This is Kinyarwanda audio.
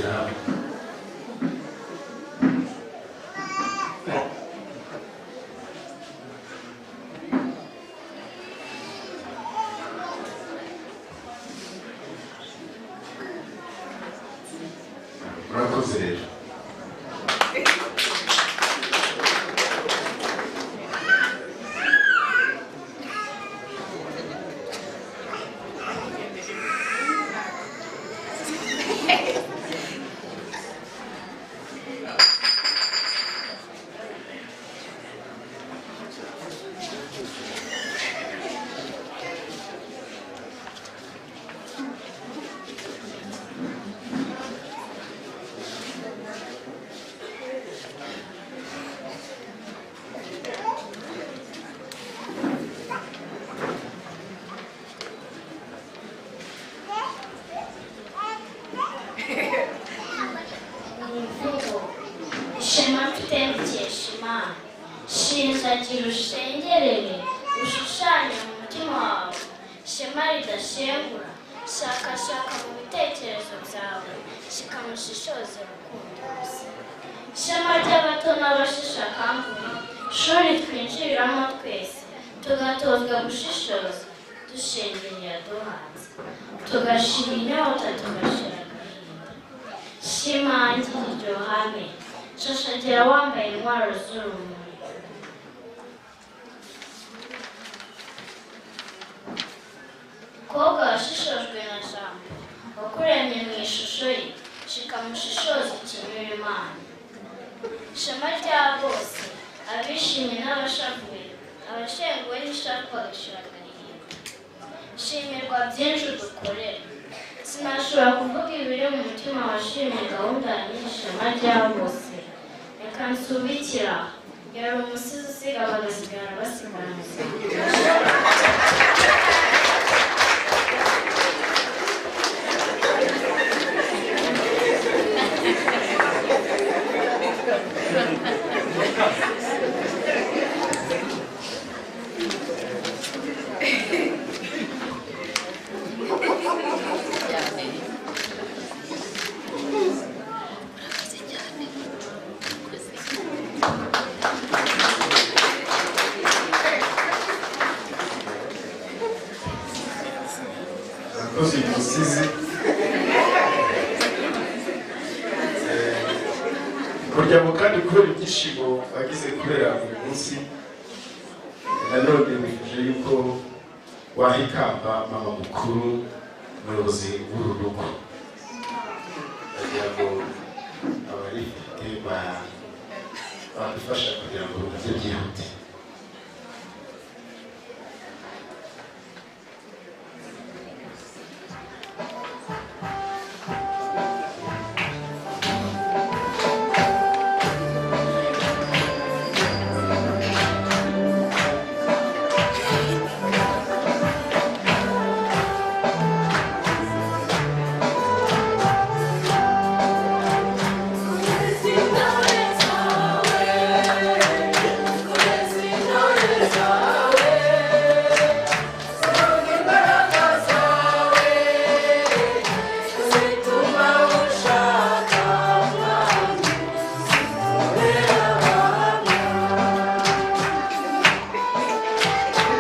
gushyira hamwe. Murakoze rero. Shinzagira ushengerere ushushanya mu mutima wawe shema ridashengura shakashaka mu bitekerezo byawe shikamushishoze rukundo gusa shema ry'abato n'abashisha akanguhe shuri twinjiriramo twese tugatozwa gushishoza dushengerera duhanze tugashira inyota tugashira agahinda shimangira iryo hame shashagira wambaye intwaro z'urumuri Koga washishojwe na jambo wakuremye mu ishusho ye shikamushishoza ikinyura Imana shema rya bose abishimye n'abashavuye abashenguwe n'ishaka bagashira agahinda shimirwa byinshi dukorera sinashobora kuvuga ibiri mu mutima washimye gahunda y'ishema rya bose reka nsubikira yari umusizi usiga bagasigara basiganuza Kozi musizi kurya mu kandi kubera ibyishimo bagize kubera uyu munsi nanone bifuje yuko wahikamba mama mukuru umuyobozi w'uru rugo kugira ngo abarifite badufasha kugira ngo uburyo byihute.